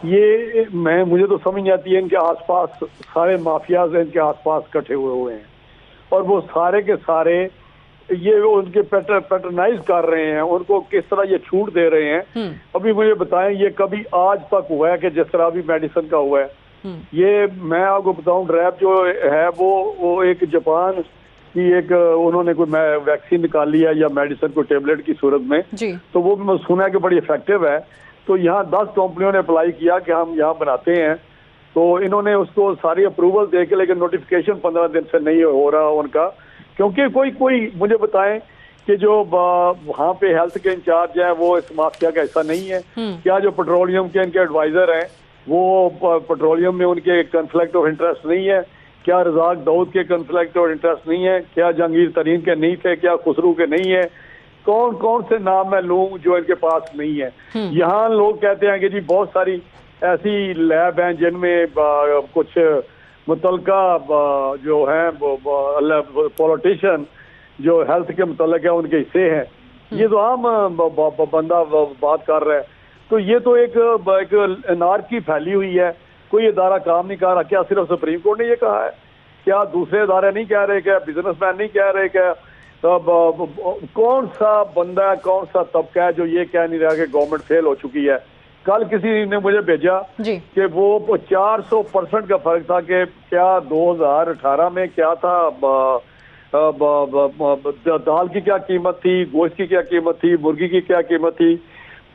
ये मुझे तो समझ नहीं आती है। इनके आसपास सारे माफियाज इनके आसपास इकट्ठे हुए हैं और वो सारे के सारे ये उनके पैटर्नाइज कर रहे हैं, उनको किस तरह ये छूट दे रहे हैं। अभी मुझे बताएं, ये कभी आज तक हुआ है कि जिस तरह अभी मेडिसिन का हुआ है? ये मैं आपको बताऊं, ड्रैप जो है वो एक जापान कि एक उन्होंने कोई वैक्सीन निकाली है या मेडिसिन को टेबलेट की सूरत में, तो वो सुना है कि बड़ी इफेक्टिव है। तो यहाँ 10 कंपनियों ने अप्लाई किया कि हम यहाँ बनाते हैं, तो इन्होंने उसको सारी अप्रूवल दे के, लेकिन नोटिफिकेशन 15 दिन से नहीं हो रहा उनका, क्योंकि कोई मुझे बताएं कि जो वहाँ पे हेल्थ के इंचार्ज हैं वो इस माफिया का हिस्सा नहीं है क्या? जो पेट्रोलियम के इनके एडवाइजर हैं वो पेट्रोलियम में उनके कन्फ्लिक्ट ऑफ इंटरेस्ट नहीं है क्या? रजाक दाऊद के कन्फ्लिक्ट और इंटरेस्ट नहीं है क्या? जहांगीर तरीन के नहीं थे क्या? खुसरू के नहीं है? कौन कौन से नाम मैं लूं जो इनके पास नहीं है? यहाँ लोग कहते हैं कि जी बहुत सारी ऐसी लैब हैं जिनमें कुछ मुतलका जो हैं पॉलिटिशियन जो हेल्थ के मुतल्लिक है उनके हिस्से हैं। ये तो आम बंदा बात कर रहा है। तो ये तो एक अनारकी फैली हुई है, कोई इदारा काम नहीं कर रहा। क्या सिर्फ सुप्रीम कोर्ट ने ये कहा है? क्या दूसरे इदारे नहीं कह रहे? क्या बिजनेसमैन नहीं कह रहे? क्या कौन सा बंदा, कौन सा तबका है जो ये कह नहीं रहा कि गवर्नमेंट फेल हो चुकी है? कल किसी ने मुझे भेजा कि वो 400% का फर्क था कि क्या 2018 में क्या था, दाल की क्या कीमत थी, गोश्त की क्या कीमत थी, मुर्गी की क्या कीमत थी,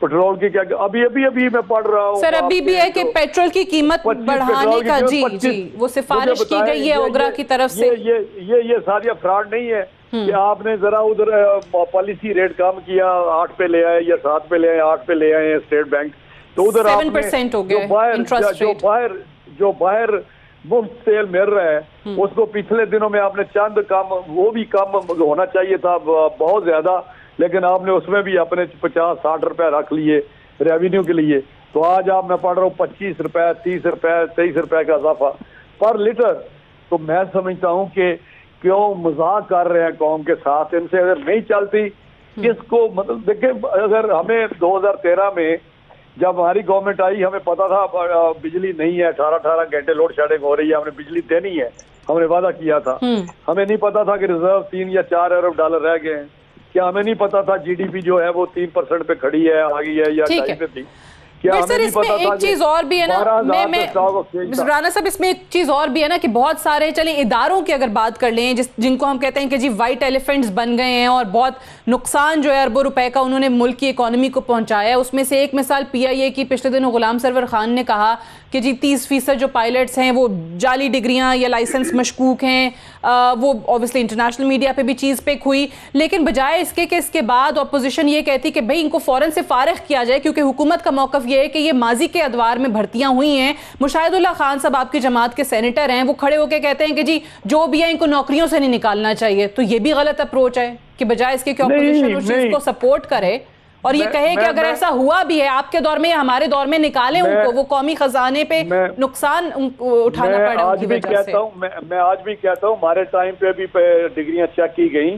पेट्रोल की क्या? अभी मैं पढ़ रहा हूँ सर, अभी भी है कि पेट्रोल की कीमत बढ़ाने का जी वो सिफारिश की गई है ओगरा की तरफ से। ये सारी फ्रॉड नहीं है कि आपने जरा उधर पॉलिसी रेट कम किया, 8 पे ले आए या 7 पे ले आए, 8 पे ले आए स्टेट बैंक, तो उधर 7% हो गया। जो बाहर मुफ्त तेल मिल रहा है उसको पिछले दिनों में आपने चंद कम, वो भी कम होना चाहिए था बहुत ज्यादा, लेकिन आपने उसमें भी अपने 50-60 रुपए रख लिए रेवेन्यू के लिए। तो आज आप मैं पढ़ रहा हूँ 25 रुपए, 30 रुपए, 23 रुपए का इजाफा पर लीटर। तो मैं समझता हूँ कि क्यों मजाक कर रहे हैं कौम के साथ? इनसे अगर नहीं चलती इसको, मतलब देखिए, अगर हमें 2013 में जब हमारी गवर्नमेंट आई हमें पता था बिजली नहीं है, 18 घंटे लोड शेडिंग हो रही है, हमने बिजली देनी है, हमने वादा किया था। हमें नहीं पता था कि रिजर्व 3 या 4 अरब डॉलर रह गए हैं। क्या हमें नहीं पता था जीडीपी जो है वो 3% पे खड़ी है, आ गई है या 2.5 पे थी? क्या हमें नहीं पता था? एक चीज और भी है ना, राना साहब, इसमें एक चीज और भी है ना कि बहुत सारे चले इदारों की अगर बात कर लें जिनको हम कहते हैं कि जी वाइट एलिफेंट्स बन गए हैं और बहुत नुकसान जो है अरबों रुपए का उन्होंने मुल्क की इकोनॉमी को पहुंचाया है। उसमें से एक मिसाल PIA की पिछले दिनों गुलाम सरवर खान ने कहा कि जी 30% जो पायलट्स हैं वो जाली डिग्रियां या लाइसेंस मशकूक हैं, वो ऑब्वियसली इंटरनेशनल मीडिया पे भी चीज़ पिक हुई, लेकिन बजाय इसके कि इसके बाद अपोजिशन ये कहती कि भाई इनको फ़ौरन से फारिग किया जाए, क्योंकि हुकूमत का मौक़िफ़ ये है कि ये माजी के अदवार में भर्तियाँ हुई हैं। मुशाहिदुल्लाह खान साहब आपकी जमात के सेनेटर हैं, वो खड़े होकर कहते हैं कि जी जो भी है इनको नौकरियों से नहीं निकालना चाहिए। तो ये भी गलत अप्रोच है कि बजाय इसके कि अपोजिशन उस चीज़ को सपोर्ट करे और ये कहे कि अगर ऐसा हुआ भी है आपके दौर में या हमारे दौर में, निकालें उनको, वो कौमी खजाने पे नुकसान उठाना पड़ा उनकी वजह से। मैं आज भी कहता हूँ हमारे टाइम पे भी डिग्रियां चेक की गई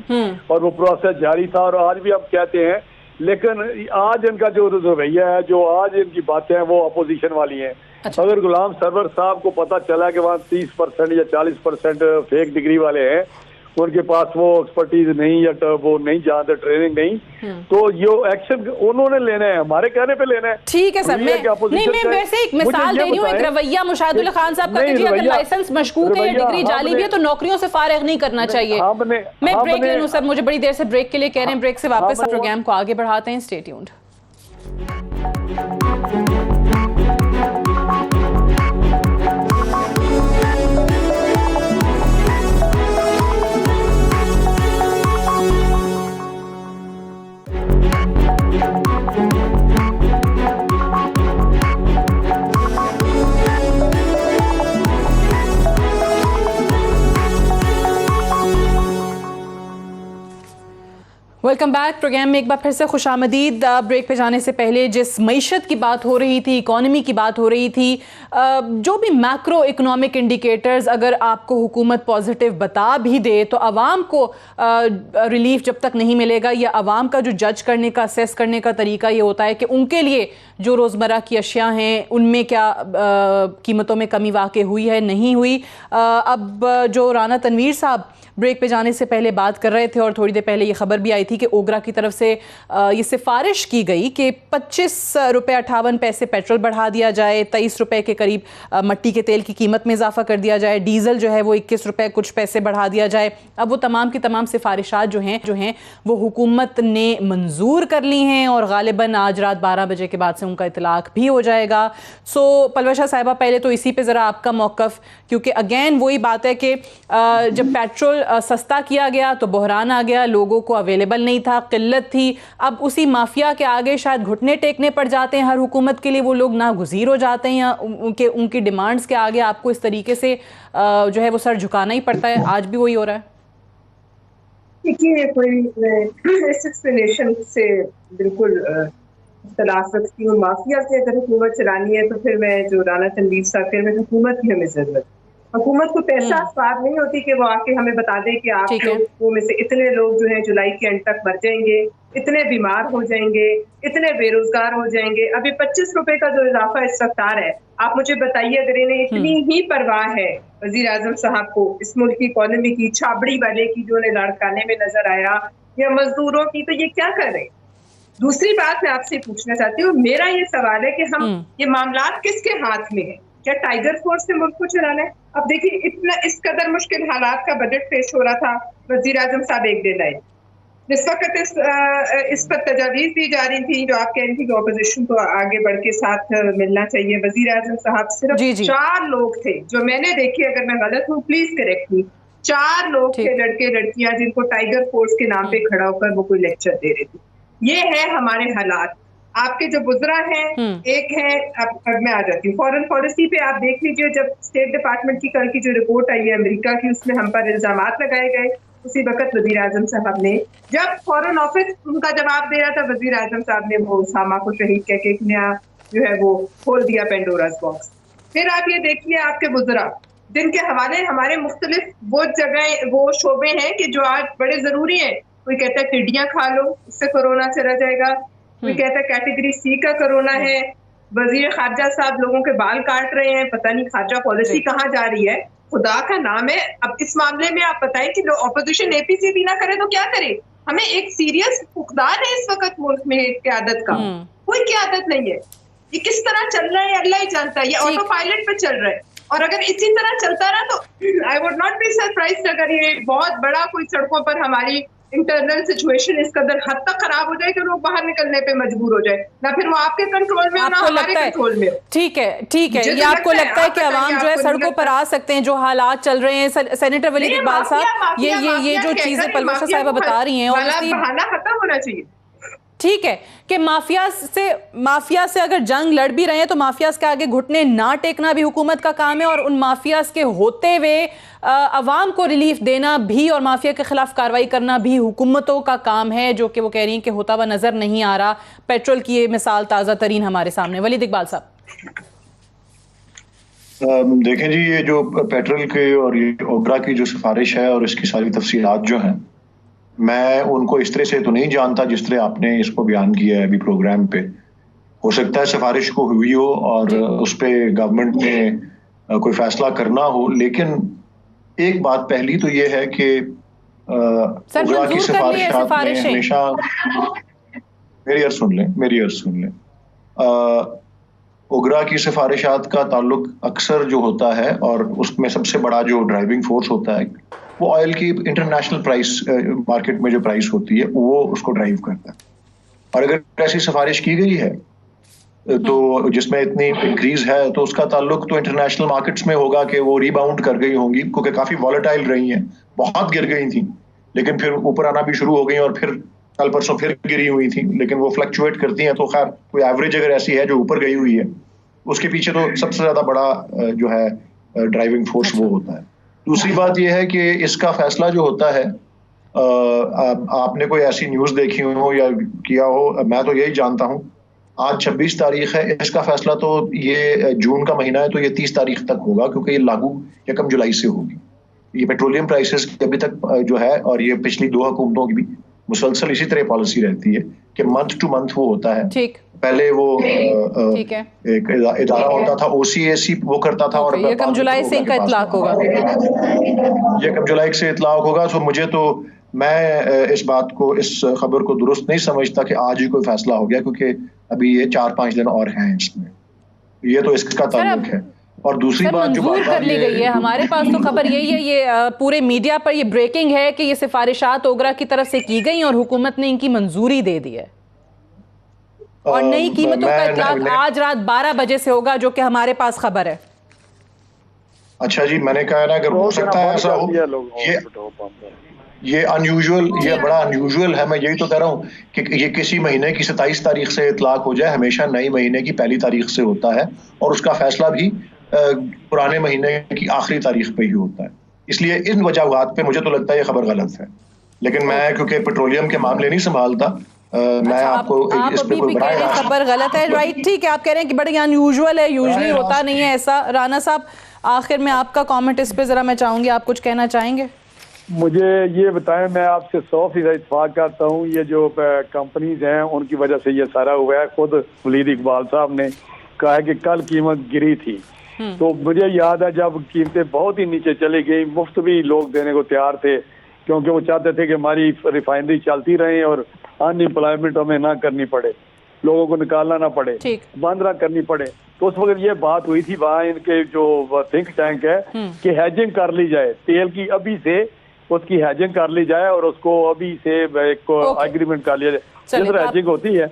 और वो प्रोसेस जारी था, और आज भी हम कहते हैं। लेकिन आज इनका जो रवैया है, जो आज इनकी बातें हैं, वो अपोजिशन वाली हैं। अच्छा। अगर गुलाम सरवर साहब को पता चला कि वहाँ 30% या 40% फेक डिग्री वाले हैं, उनके पास वो एक्सपर्टीज नहीं या वो नहीं जानते, ट्रेनिंग नहीं, तो ये एक्शन उन्होंने लेना है, हमारे कहने पे लेना है। ठीक है सर, मैं वैसे एक मिसाल दे रही हूँ, एक रवैया मुशाहिदुल्लाह खान साहब का कि जी अगर लाइसेंस मशकूक है या डिग्री जाली भी है तो नौकरियों से फारिग नहीं करना चाहिए। मैं ब्रेक ले लूँ सर, मुझे बड़ी देर से ब्रेक के लिए कह रहे हैं, ब्रेक से वापस प्रोग्राम को आगे बढ़ाते हैं। Stay tuned. Welcome back. Program में एक बार फिर से खुशामदीद। ब्रेक पे जाने से पहले जिस मईशत की बात हो रही थी, इकॉनमी की बात हो रही थी, जो भी मैक्रो इकोनॉमिक इंडिकेटर्स अगर आपको हुकूमत पॉजिटिव बता भी दे तो आवाम को रिलीफ जब तक नहीं मिलेगा, या आवाम का जो जज करने का, असेस करने का तरीका ये होता है कि उनके लिए जो रोज़मर्रा की अशिया हैं उनमें क्या कीमतों में कमी वाक़ई हुई है, नहीं हुई। अब जो राना तनवीर साहब ब्रेक पे जाने से पहले बात कर रहे थे और थोड़ी देर पहले ये खबर भी आई थी कि ओगरा की तरफ से ये सिफारिश की गई कि 25 रुपये 58 पैसे पेट्रोल बढ़ा दिया जाए, 23 रुपये के करीब मट्टी के तेल की कीमत में इजाफा कर दिया जाए, डीजल जो है वो 21 रुपये कुछ पैसे बढ़ा दिया जाए। अब वो तमाम की तमाम सिफारिशात जो हैं वो हुकूमत ने मंजूर कर ली हैं और गालिबन आज रात 12 बजे के बाद से उनका इतलाक भी हो जाएगा। सो पलवशा साहिबा, पहले तो इसी पे ज़रा आपका मौक़िफ़, क्योंकि अगेन वही बात है कि जब पेट्रोल सस्ता किया गया तो बहरान आ गया, लोगों को अवेलेबल नहीं था, किल्लत थी। अब उसी माफिया के आगे शायद घुटने टेकने पड़ जाते हैं हर हुकूमत के लिए, वो लोग नागुज़ीर हो जाते हैं या उनकी डिमांड्स के आगे आपको इस तरीके से जो है वो सर झुकाना ही पड़ता है। आज भी वही हो रहा है। देखिए, कोई इस एक्सप्लेनेशन से बिल्कुल इख्तिलाफ रखती हूँ। माफिया से अगर हुकूमत चलानी है तो फिर मैं जो राना तनवीर साहब कह रहे हैं, हुकूमत की हमें जरूरत। हुकूमत को पैसा असबाब नहीं होती कि वो आके हमें बता दे कि आप लोगों में से इतने लोग जो हैं जुलाई के एंड तक मर जाएंगे, इतने बीमार हो जाएंगे, इतने बेरोजगार हो जाएंगे। अभी 25 रुपए का जो इजाफा इस वक्त आ रहा है, आप मुझे बताइए, अगर इन्हें इतनी ही परवाह है वजीर आजम साहब को इस मुल्क की इकोनॉमी की, छाबड़ी वाले की जो उन्हें लड़काने में नजर आया, या मजदूरों की, तो ये क्या कर रहे हैं? दूसरी बात मैं आपसे पूछना चाहती हूँ, मेरा ये सवाल है कि हम ये मामला किसके हाथ में है? क्या टाइगर फोर्स ने मुल्क को चलाना है? अब देखिए, इतना इस कदर मुश्किल हालात का बजट पेश हो रहा था, वजीर आजम साहब एक दिन आए, इस वक्त इस पर तजावीज दी जा रही थी, जो आप कह रही थी कि ऑपोजिशन को आगे बढ़ के साथ मिलना चाहिए। वजीर आजम साहब सिर्फ 4 लोग थे जो मैंने देखे, अगर मैं गलत हूँ प्लीज करेक्ट मी, 4 लोग थे लड़के लड़कियां जिनको टाइगर फोर्स के नाम पे खड़ा होकर वो कोई लेक्चर दे रहे थे। ये है हमारे हालात। आपके जो बुजरा हैं, एक है, अब मैं आ जाती हूँ फॉरेन पॉलिसी पे। आप देख लीजिए, जब स्टेट डिपार्टमेंट की कल की जो रिपोर्ट आई है अमेरिका की, उसमें हम पर इल्जामात लगाए गए। उसी वक्त वजीर आजम साहब ने, जब फॉरेन ऑफिस उनका जवाब दे रहा था, वजीर आजम साहब ने वो उसामा को शहीद कह के एक नया जो है वो खोल दिया पेंडोरास बॉक्स। फिर आप ये देखिए, आपके बुजरा जिनके हवाले हमारे मुख्तलिफ वो जगह, वो शोबे हैं कि जो आज बड़े जरूरी हैं। कोई कहता है टिड्डियां खा लो, उससे कोरोना चला जाएगा। कोई कहता है कैटेगरी सी का कोरोना है। वजीर खारजा साहब लोगों के बाल काट रहे हैं, पता नहीं खारजा पॉलिसी कहाँ जा रही है, खुदा का नाम है। अब इस मामले में आप बताएं कि ऑपोजिशन एपीसी भी ना करे तो क्या करे? हमें एक सीरियस फुकदार है इस वक्त मुल्क में क़यादत का, कोई क़यादत नहीं है। ये किस तरह चल रहा है अल्लाह ही जानता है, ये ऑटो पायलट पे चल रहा है। और अगर इसी तरह चलता रहा तो I would not be surprised अगर ये बहुत बड़ा कोई सड़कों पर हमारी इंटरनल सिचुएशन इस कदर हद तक खराब हो जाए कि लोग बाहर निकलने पे मजबूर हो जाए, ना फिर वो आपके कंट्रोल में हो ना हमारे कंट्रोल में हो। ठीक है ये आपको लगता है कि आवाम जो है सड़कों पर आ सकते हैं? जो हालात चल रहे हैं सेनेटर वलीद इकबाल साहब, ये जो चीजें पलवशा साहिबा बता रही हैं, बहाना खत्म होना चाहिए। ठीक है कि माफिया से अगर जंग लड़ भी रहे हैं तो माफियाज के आगे घुटने ना टेकना भी हुकूमत का काम है, और उन माफियाज के होते हुए अवाम को रिलीफ देना भी और माफिया के खिलाफ कार्रवाई करना भी हुकूमतों का काम है, जो कि वो कह रही हैं कि होता हुआ नजर नहीं आ रहा। पेट्रोल की ये मिसाल ताज़ा तरीन हमारे सामने। वलीद इकबाल साहब, देखें जी, ये जो पेट्रोल के और ये ओबरा की जो सिफारिश है और इसकी सारी तफसीलात जो हैं, मैं उनको इस तरह से तो नहीं जानता जिस तरह आपने इसको बयान किया है अभी प्रोग्राम पे। हो सकता है सिफारिश को हुई हो और उस पर गवर्नमेंट ने कोई फैसला करना हो, लेकिन एक बात पहली तो ये है कि ओबरा की सिफारिशात में हमेशा मेरी अर्ज सुन लें ओगरा की सिफारिशात का ताल्लुक अक्सर जो होता है, और उसमें सबसे बड़ा जो ड्राइविंग फोर्स होता है वो ऑयल की इंटरनेशनल प्राइस, मार्केट में जो प्राइस होती है वो उसको ड्राइव करता है। और अगर ऐसी सिफारिश की गई है तो जिसमें इतनी इंक्रीज है तो उसका ताल्लुक तो इंटरनेशनल मार्केट्स में होगा कि वो रीबाउंड कर गई होंगी, क्योंकि काफी वॉलेटाइल रही हैं, बहुत गिर गई थी लेकिन फिर ऊपर आना भी शुरू हो गई और फिर कल परसों फिर गिरी हुई थी, लेकिन वो फ्लक्चुएट करती हैं। तो खैर कोई एवरेज अगर ऐसी है जो ऊपर गई हुई है, उसके पीछे तो सबसे ज्यादा बड़ा जो है ड्राइविंग फोर्स वो होता है। दूसरी बात यह है कि इसका फैसला जो होता है, आपने कोई ऐसी न्यूज देखी हो या किया हो, मैं तो यही जानता हूँ, आज 26 तारीख है, इसका फैसला तो ये जून का महीना है तो ये 30 तारीख तक होगा, क्योंकि ये लागू 1 जुलाई से होगी। ये पेट्रोलियम प्राइसेस की अभी तक जो है, और ये पिछली 2 हुकूमतों की भी मुसलसल इसी तरह पॉलिसी रहती है कि मंथ टू मंथ वो होता है। ठीक, पहले वो ठीक है, एक इदारा होता था OCAC वो करता था, और 1 जुलाई से इनका इतलाक होगा, 1 जुलाई से इतलाक होगा। तो मुझे तो मैं इस बात को, इस खबर को दुरुस्त नहीं समझता कि आज ही कोई फैसला हो गया, क्योंकि अभी ये 4-5 दिन और हैं इसमें, ये तो इसका ताल्लुक है। और दूसरी बात जो मंजूर कर ली गई है, हमारे पास तो खबर यही है, ये पूरे मीडिया पर ये ब्रेकिंग है कि ये सिफारिशात ओगरा की तरफ से की गई और हुकूमत ने इनकी मंजूरी दे दी है, और नई कीमतों का इतलाक आज रात 12 बजे से होगा, जो कि हमारे पास खबर है। अच्छा जी, मैंने कहा ना, अगर हो सकता है ऐसा हो, ये अनयूजुअल, ये बड़ा अनयूजुअल है। मैं यही तो कह रहा हूँ कि ये किसी महीने की 27 तारीख से इतलाक हो जाए, हमेशा नई महीने की 1 तारीख से होता है, और उसका फैसला भी पुराने महीने की आखिरी तारीख पे ही होता है। इसलिए इन वजहात पे मुझे तो लगता है ये खबर गलत है, लेकिन मैं क्योंकि पेट्रोलियम के मामले नहीं संभालता, मैं आपको इस पे कोई खबर गलत है, राइट? ठीक है, आप कह रहे हैं कि बड़ी अनयूजुअल है, यूजुअली होता नहीं है ऐसा। राना साहब, आखिर में आपका कमेंट इस पे जरा मैं चाहूंगी, आप कुछ कहना चाहेंगे? मुझे ये बताएं, मैं आपसे 100% इत्तेफाक करता हूँ, ये जो कंपनीज हैं उनकी वजह से ये सारा हुआ है। खुद वलीद इकबाल साहब ने कहा है कि कल कीमत गिरी थी, तो मुझे याद है जब कीमतें बहुत ही नीचे चली गई, मुफ्त भी लोग देने को तैयार थे, क्योंकि वो चाहते थे कि हमारी रिफाइनरी चलती रहे और अनएम्प्लॉयमेंट हमें ना करनी पड़े, लोगों को निकालना ना पड़े, बंद ना करनी पड़े। तो उस वक्त ये बात हुई थी वहाँ इनके जो थिंक टैंक है कि हैजिंग कर ली जाए, तेल की अभी से उसकी हैजिंग कर ली जाए और उसको अभी से एक एग्रीमेंट कर लिया जाए, जिस तरह हैजिंग होती है।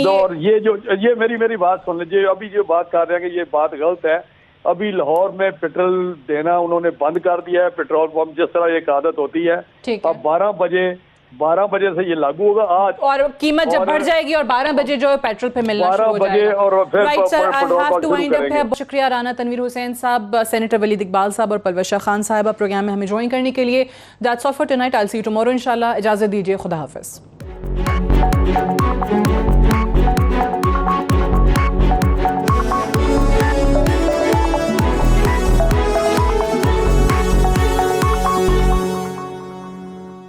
और ये मेरी बात सुन लीजिए, अभी जो बात कर रहे हैं कि ये बात गलत है। अभी लाहौर में पेट्रोल देना उन्होंने बंद कर दिया है, पेट्रोल पंप, जिस तरह एक आदत होती है। अब 12 बजे से ये लागू होगा आज, और कीमत जब बढ़ जाएगी और 12 बजे जो पेट्रोल पे मिलना शुरू हो जाएगा। और फिर right sir, I have to wind up है। बहुत शुक्रिया राना तनवीर हुसैन साहब, सेनेटर वलीद इकबाल साहब और पलवशा खान साहिबा प्रोग्राम में हमें ज्वाइन करने के लिए। That's all for tonight, I will see you tomorrow इंशाल्लाह। इजाजत दीजिए, खुदा हाफिज।